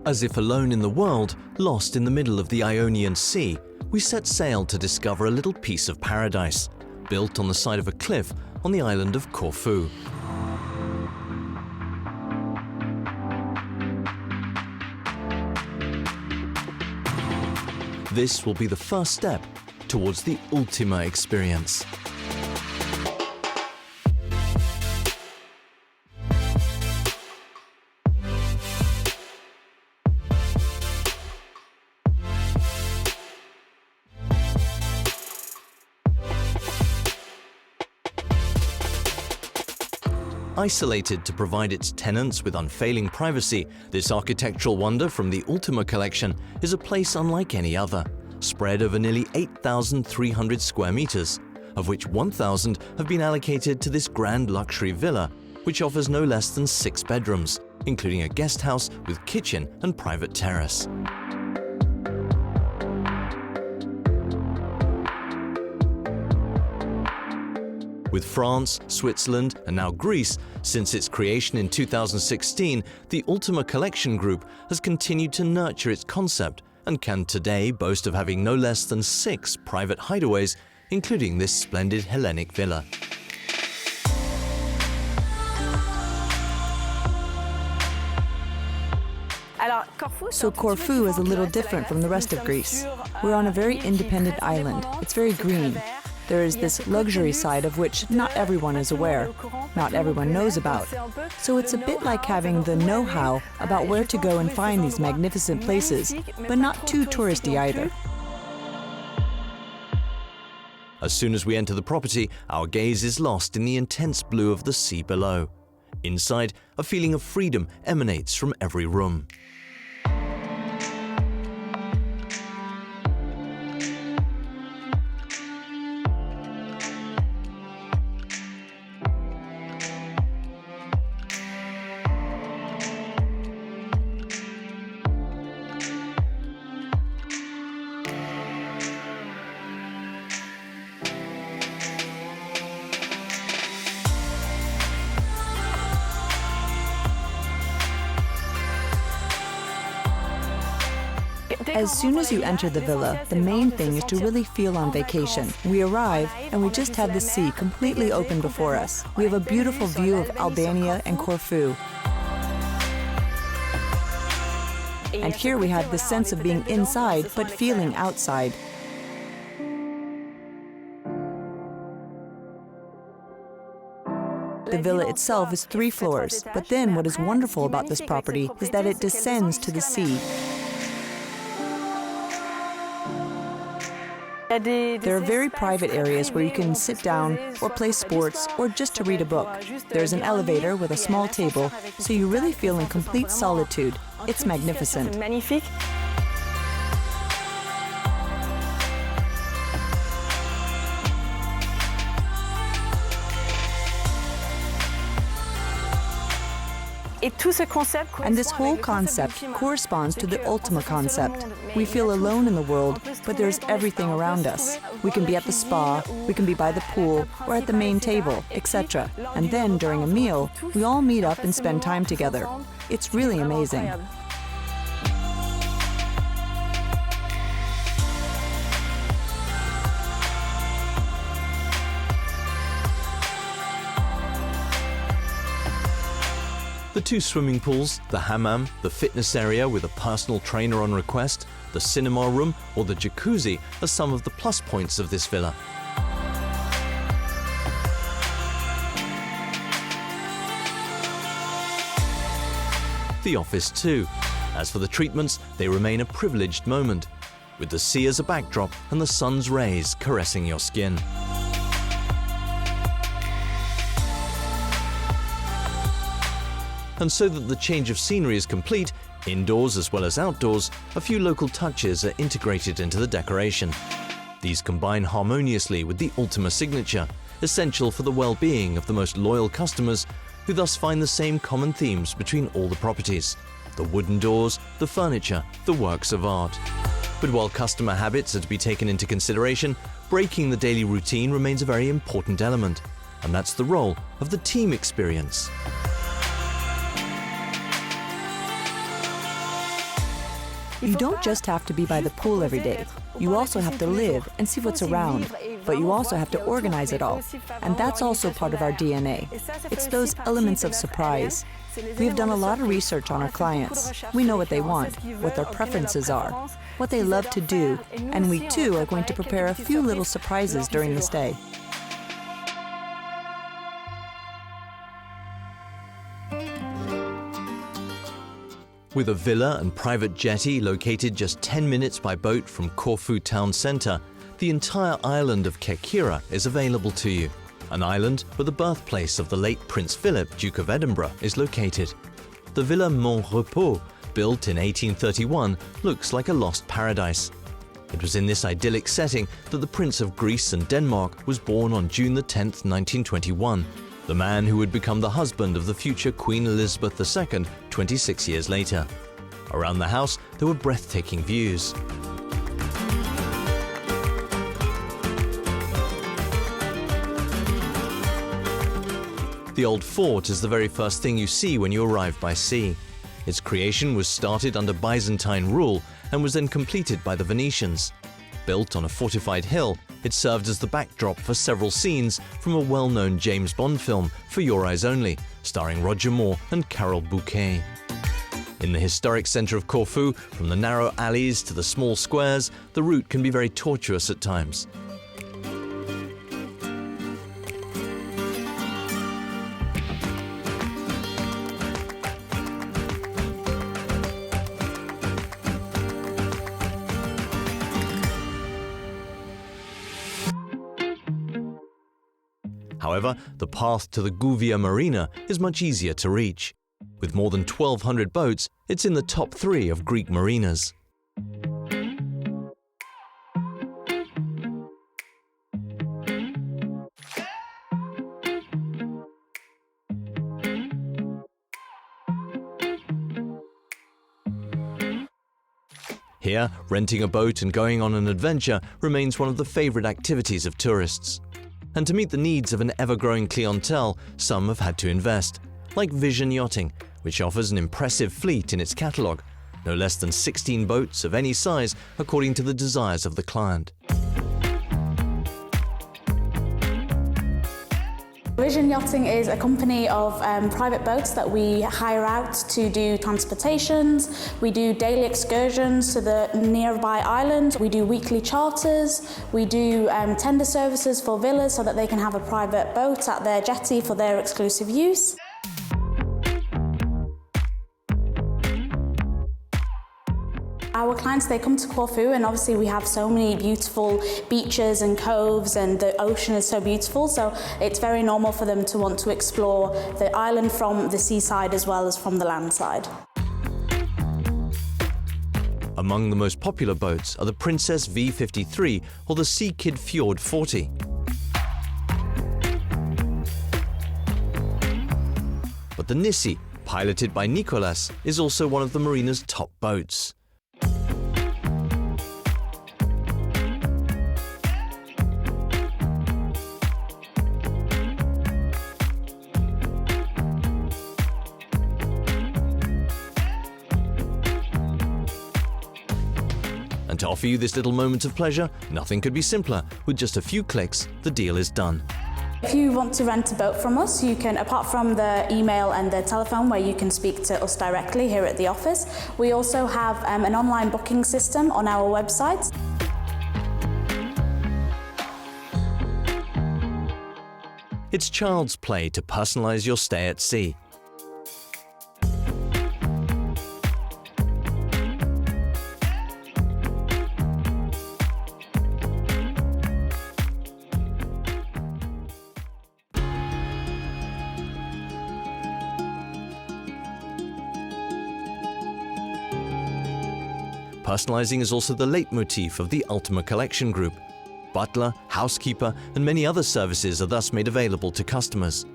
As if alone in the world, lost in the middle of the Ionian Sea, we set sail to discover a little piece of paradise, built on the side of a cliff on the island of Corfu. This will be the first step towards the Ultima experience. Isolated to provide its tenants with unfailing privacy, this architectural wonder from the Ultima collection is a place unlike any other, spread over nearly 8,300 square meters, of which 1,000 have been allocated to this grand luxury villa, which offers no less than 6 bedrooms, including a guest house with kitchen and private terrace. With France, Switzerland, and now Greece, since its creation in 2016, the Ultima Collection Group has continued to nurture its concept and can today boast of having no less than 6 private hideaways, including this splendid Hellenic villa. So Corfu is a little different from the rest of Greece. We're on a very independent island. It's very green. There is this luxury side of which not everyone is aware, not everyone knows about. So it's a bit like having the know-how about where to go and find these magnificent places, but not too touristy either. As soon as we enter the property, our gaze is lost in the intense blue of the sea below. Inside, a feeling of freedom emanates from every room. As soon as you enter the villa, the main thing is to really feel on vacation. We arrive and we just have the sea completely open before us. We have a beautiful view of Albania and Corfu. And here we have the sense of being inside but feeling outside. The villa itself is 3 floors, but then what is wonderful about this property is that it descends to the sea. There are very private areas where you can sit down or play sports or just to read a book. There's an elevator with a small table, so you really feel in complete solitude. It's magnificent. And this whole concept corresponds to the Ultima concept. We feel alone in the world, but there's everything around us. We can be at the spa, we can be by the pool, or at the main table, etc. And then, during a meal, we all meet up and spend time together. It's really amazing. The 2 swimming pools, the hammam, the fitness area with a personal trainer on request, the cinema room or the jacuzzi are some of the plus points of this villa. The office too. As for the treatments, they remain a privileged moment, with the sea as a backdrop and the sun's rays caressing your skin. And so that the change of scenery is complete, indoors as well as outdoors, a few local touches are integrated into the decoration. These combine harmoniously with the Ultima signature, essential for the well-being of the most loyal customers, who thus find the same common themes between all the properties: the wooden doors, the furniture, the works of art. But while customer habits are to be taken into consideration, breaking the daily routine remains a very important element, and that's the role of the team experience. You don't just have to be by the pool every day. You also have to live and see what's around, but you also have to organize it all. And that's also part of our DNA. It's those elements of surprise. We have done a lot of research on our clients. We know what they want, what their preferences are, what they love to do, and we too are going to prepare a few little surprises during the stay. With a villa and private jetty located just 10 minutes by boat from Corfu town centre, the entire island of Kerkyra is available to you. An island where the birthplace of the late Prince Philip, Duke of Edinburgh, is located. The Villa Mont Repos, built in 1831, looks like a lost paradise. It was in this idyllic setting that the Prince of Greece and Denmark was born on June 10, 1921, the man who would become the husband of the future Queen Elizabeth II 26 years later. Around the house, there were breathtaking views. The old fort is the very first thing you see when you arrive by sea. Its creation was started under Byzantine rule and was then completed by the Venetians. Built on a fortified hill, it served as the backdrop for several scenes from a well-known James Bond film, For Your Eyes Only, starring Roger Moore and Carol Bouquet. In the historic centre of Corfu, from the narrow alleys to the small squares, the route can be very tortuous at times. However, the path to the Gouvia Marina is much easier to reach. With more than 1,200 boats, it's in the top 3 of Greek marinas. Here, renting a boat and going on an adventure remains one of the favorite activities of tourists. And to meet the needs of an ever-growing clientele, some have had to invest, like Vision Yachting, which offers an impressive fleet in its catalogue, no less than 16 boats of any size according to the desires of the client. Vision Yachting is a company of private boats that we hire out to do transportations. We do daily excursions to the nearby islands. We do weekly charters. We do tender services for villas so that they can have a private boat at their jetty for their exclusive use. Our clients, they come to Corfu, and obviously we have so many beautiful beaches and coves, and the ocean is so beautiful, so it's very normal for them to want to explore the island from the seaside as well as from the land side. Among the most popular boats are the Princess V53 or the Sea Kid Fjord 40. But the Nissi, piloted by Nicolas, is also one of the marina's top boats. And to offer you this little moment of pleasure, nothing could be simpler. With just a few clicks, the deal is done. If you want to rent a boat from us, you can, apart from the email and the telephone where you can speak to us directly here at the office, we also have an online booking system on our website. It's child's play to personalize your stay at sea. Personalizing is also the leitmotif of the Ultima Collection Group. Butler, housekeeper, and many other services are thus made available to customers.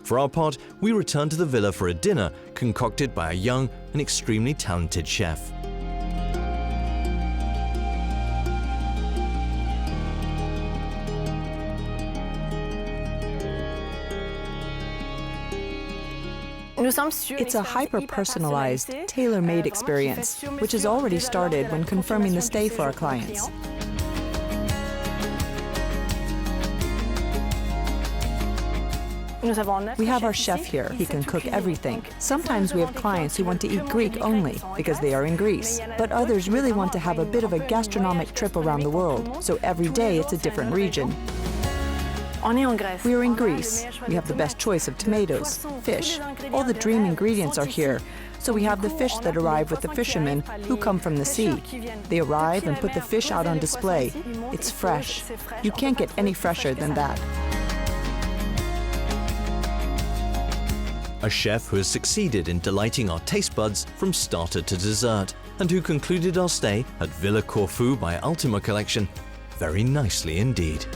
For our part, we return to the villa for a dinner concocted by a young and extremely talented chef. It's a hyper-personalized, tailor-made experience, which has already started when confirming the stay for our clients. We have our chef here. He can cook everything. Sometimes we have clients who want to eat Greek only because they are in Greece, but others really want to have a bit of a gastronomic trip around the world, so every day it's a different region. We are in Greece. We have the best choice of tomatoes, fish. All the dream ingredients are here. So we have the fish that arrive with the fishermen who come from the sea. They arrive and put the fish out on display. It's fresh. You can't get any fresher than that. A chef who has succeeded in delighting our taste buds from starter to dessert, and who concluded our stay at Villa Corfu by Ultima Collection very nicely indeed.